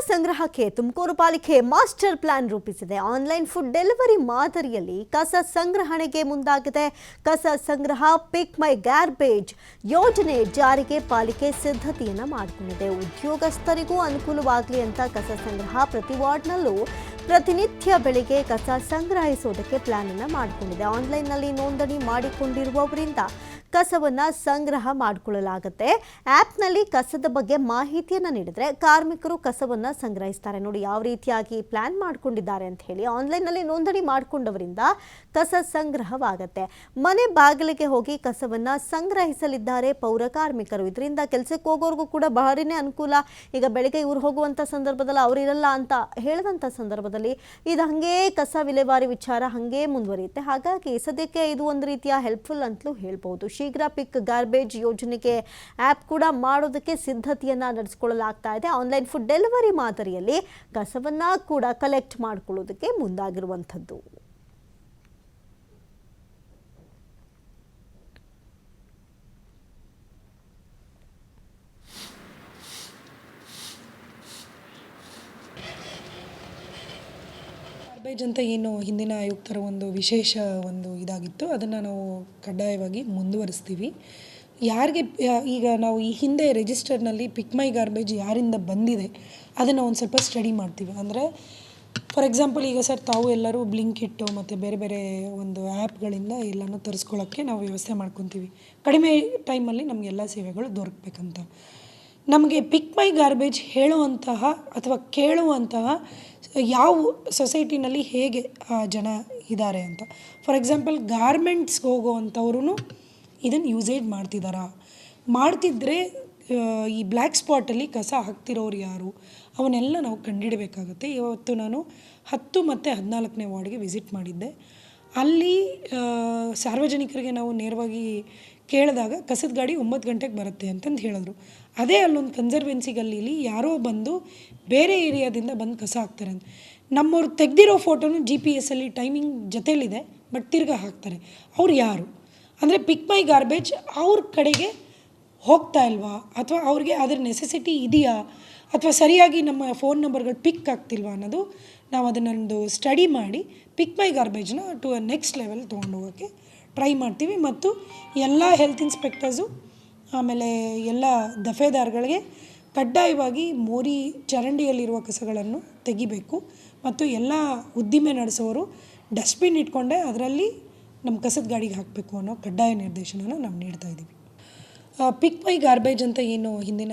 ಸಂಗ್ರಹಕ್ಕೆ ತುಮಕೂರು ಪಾಲಿಕೆ master plan ರೂಪಿಸಿದೆ. ಆನ್ಲೈನ್ ಫುಡ್ ಡೆಲಿವರಿ ಮಾದರಿಯಲ್ಲಿ ಕಸ ಸಂಗ್ರಹಣೆಗೆ ಮುಂದಾಗಿದೆ. ಕಸ ಸಂಗ್ರಹ ಪಿಕ್ ಮೈ ಗಾರ್ಬೇಜ್ ಯೋಜನೆ ಜಾರಿಗೆ ಪಾಲಿಕೆ ಸಿದ್ಧತೆಯನ್ನ ಮಾಡಿಕೊಂಡಿದೆ. ಉದ್ಯೋಗಸ್ಥರಿಗೂ ಅನುಕೂಲವಾಗಲಿ ಅಂತ ಕಸ ಸಂಗ್ರಹ ಪ್ರತಿ ವಾರ್ಡ್ನಲ್ಲೂ ಪ್ರತಿನಿತ್ಯ ಬೆಳಿಗ್ಗೆ ಕಸ ಸಂಗ್ರಹಿಸೋದಕ್ಕೆ ಪ್ಲಾನ್ ಅನ್ನು ಮಾಡಿಕೊಂಡಿದೆ. ಆನ್ಲೈನ್ನಲ್ಲಿ ನೋಂದಣಿ ಮಾಡಿಕೊಂಡಿರುವವರಿಂದ ಕಸವನ್ನು ಸಂಗ್ರಹ ಮಾಡಿಕೊಳ್ಳಲಾಗುತ್ತೆ. ಆ್ಯಪ್ನಲ್ಲಿ ಕಸದ ಬಗ್ಗೆ ಮಾಹಿತಿಯನ್ನು ನೀಡಿದರೆ ಕಾರ್ಮಿಕರು ಕಸವನ್ನು ಸಂಗ್ರಹಿಸ್ತಾರೆ. ನೋಡಿ ಯಾವ ರೀತಿಯಾಗಿ ಪ್ಲಾನ್ ಮಾಡಿಕೊಂಡಿದ್ದಾರೆ ಅಂತ ಹೇಳಿ. ಆನ್ಲೈನ್ನಲ್ಲಿ ನೋಂದಣಿ ಮಾಡಿಕೊಂಡವರಿಂದ ಕಸ ಸಂಗ್ರಹವಾಗುತ್ತೆ. ಮನೆ ಬಾಗಿಲಿಗೆ ಹೋಗಿ ಕಸವನ್ನು ಸಂಗ್ರಹಿಸಲಿದ್ದಾರೆ ಪೌರ ಕಾರ್ಮಿಕರು. ಇದರಿಂದ ಕೆಲಸಕ್ಕೆ ಹೋಗೋರ್ಗೂ ಕೂಡ ಬಹಳನೇ ಅನುಕೂಲ. ಈಗ ಬೆಳಗ್ಗೆ ಇವ್ರು ಹೋಗುವಂಥ ಸಂದರ್ಭದಲ್ಲಿ ಅವರಿರಲ್ಲ ಅಂತ ಹೇಳಿದಂಥ ಸಂದರ್ಭದಲ್ಲಿ ಇದು ಹಾಗೇ ಕಸ ವಿಲೇವಾರಿ ವಿಚಾರ ಹಾಗೇ ಮುಂದುವರಿಯುತ್ತೆ. ಹಾಗಾಗಿ ಸದ್ಯಕ್ಕೆ ಇದು ಒಂದು ರೀತಿಯ ಹೆಲ್ಪ್ಫುಲ್ ಅಂತಲೂ ಹೇಳ್ಬೋದು. ಶೀಘ್ರ ಪಿಕ್ ಗಾರ್ಬೇಜ್ ಯೋಜನೆಗೆ ಆ್ಯಪ್ ಕೂಡ ಮಾಡೋದಕ್ಕೆ ಸಿದ್ಧತೆಯನ್ನು ನಡೆಸಿಕೊಳ್ಳಲಾಗ್ತಾ ಇದೆ. ಆನ್ಲೈನ್ ಫುಡ್ ಡೆಲಿವರಿ ಮಾದರಿಯಲ್ಲಿ ಕಸವನ್ನು ಕೂಡ ಕಲೆಕ್ಟ್ ಮಾಡಿಕೊಳ್ಳೋದಕ್ಕೆ ಮುಂದಾಗಿರುವಂಥದ್ದು. ಗಾರ್ಬೇಜ್ ಅಂತ ಏನು ಹಿಂದಿನ ಆಯುಕ್ತರ ಒಂದು ವಿಶೇಷ ಇದಾಗಿತ್ತು, ಅದನ್ನು ನಾವು ಕಡ್ಡಾಯವಾಗಿ ಮುಂದುವರಿಸ್ತೀವಿ. ಯಾರಿಗೆ ಈಗ ನಾವು ಈ ಹಿಂದೆ ರಿಜಿಸ್ಟರ್ನಲ್ಲಿ ಪಿಕ್ ಮೈ ಗಾರ್ಬೇಜ್ ಯಾರಿಂದ ಬಂದಿದೆ ಅದನ್ನು ಒಂದು ಸ್ವಲ್ಪ ಸ್ಟಡಿ ಮಾಡ್ತೀವಿ. ಅಂದರೆ ಫಾರ್ ಎಕ್ಸಾಂಪಲ್ ಈಗ ಸರ್ ತಾವು ಎಲ್ಲರೂ ಬ್ಲಿಂಕಿಟ್ಟು ಮತ್ತು ಬೇರೆ ಬೇರೆ ಒಂದು ಆ್ಯಪ್ಗಳಿಂದ ಎಲ್ಲನೂ ತರಿಸ್ಕೊಳ್ಳೋಕ್ಕೆ ನಾವು ವ್ಯವಸ್ಥೆ ಮಾಡ್ಕೊತೀವಿ. ಕಡಿಮೆ ಟೈಮಲ್ಲಿ ನಮಗೆಲ್ಲ ಸೇವೆಗಳು ದೊರಕಬೇಕಂತ. ನಮಗೆ ಪಿಕ್ ಮೈ ಗಾರ್ಬೇಜ್ ಹೇಳುವಂತಹ ಅಥವಾ ಕೇಳುವಂತಹ ಯಾವ ಸೊಸೈಟಿನಲ್ಲಿ ಹೇಗೆ ಜನ ಇದ್ದಾರೆ ಅಂತ. ಫಾರ್ ಎಕ್ಸಾಂಪಲ್ ಗಾರ್ಮೆಂಟ್ಸ್ಗೆ ಹೋಗೋವಂಥವ್ರು ಇದನ್ನು ಯೂಸೇಜ್ ಮಾಡ್ತಿದ್ದರೆ ಈ ಬ್ಲ್ಯಾಕ್ ಸ್ಪಾಟಲ್ಲಿ ಕಸ ಹಾಕ್ತಿರೋರು ಯಾರು ಅವನ್ನೆಲ್ಲ ನಾವು ಕಂಡುಹಿಡಬೇಕಾಗುತ್ತೆ. ಇವತ್ತು ನಾನು 10 ಮತ್ತು 14ನೇ ವಾರ್ಡ್ಗೆ ವಿಸಿಟ್ ಮಾಡಿದ್ದೆ. ಅಲ್ಲಿ ಸಾರ್ವಜನಿಕರಿಗೆ ನಾವು ನೇರವಾಗಿ ಕೇಳಿದಾಗ ಕಸದ ಗಾಡಿ 9 ಗಂಟೆಗೆ ಬರುತ್ತೆ ಅಂತಂದು ಹೇಳಿದ್ರು. ಅದೇ ಅಲ್ಲೊಂದು ಕನ್ಸರ್ವೆನ್ಸಿ ಗಲ್ಲೀಲಿ ಯಾರೋ ಬಂದು ಬೇರೆ ಏರಿಯಾದಿಂದ ಬಂದು ಕಸ ಹಾಕ್ತಾರೆ ಅಂತ. ನಮ್ಮವ್ರು ತೆಗೆದಿರೋ ಫೋಟೋನು GPS ಟೈಮಿಂಗ್ ಜೊತೆಲಿದೆ, ಬಟ್ ತಿರ್ಗಾ ಹಾಕ್ತಾರೆ. ಅವ್ರು ಯಾರು ಅಂದರೆ ಪಿಕ್ ಮೈ ಗಾರ್ಬೇಜ್ ಅವ್ರ ಕಡೆಗೆ ಹೋಗ್ತಾ ಇಲ್ವಾ, ಅಥವಾ ಅವ್ರಿಗೆ ಅದರ ನೆಸೆಸಿಟಿ ಇದೆಯಾ, ಅಥವಾ ಸರಿಯಾಗಿ ನಮ್ಮ ಫೋನ್ ನಂಬರ್ಗಳು ಪಿಕ್ ಆಗ್ತಿಲ್ವಾ ಅನ್ನೋದು ನಾವು ಅದನ್ನೊಂದು ಸ್ಟಡಿ ಮಾಡಿ ಪಿಕ್ ಮೈ ಗಾರ್ಬೇಜ್ನ ಟು ನೆಕ್ಸ್ಟ್ ಲೆವೆಲ್ ತೊಗೊಂಡೋಗೋಕ್ಕೆ ಟ್ರೈ ಮಾಡ್ತೀವಿ. ಮತ್ತು ಎಲ್ಲ ಹೆಲ್ತ್ ಇನ್ಸ್ಪೆಕ್ಟರ್ಸು ಆಮೇಲೆ ಎಲ್ಲ ದಫೇದಾರ್ಗಳಿಗೆ ಕಡ್ಡಾಯವಾಗಿ ಮೋರಿ ಚರಂಡಿಯಲ್ಲಿರುವ ಕಸಗಳನ್ನು ತೆಗಿಬೇಕು. ಮತ್ತು ಎಲ್ಲ ಉದ್ದಿಮೆ ನಡೆಸೋರು ಡಸ್ಟ್ಬಿನ್ ಇಟ್ಕೊಂಡೆ ಅದರಲ್ಲಿ ನಮ್ಮ ಕಸದ ಗಾಡಿಗೆ ಹಾಕಬೇಕು ಅನ್ನೋ ಕಡ್ಡಾಯ ನಿರ್ದೇಶನನ ನಾವು ನೀಡ್ತಾ ಇದ್ದೀವಿ. ಪಿಕ್ ಮೈ ಗಾರ್ಬೇಜ್ ಅಂತ ಏನು ಹಿಂದಿನ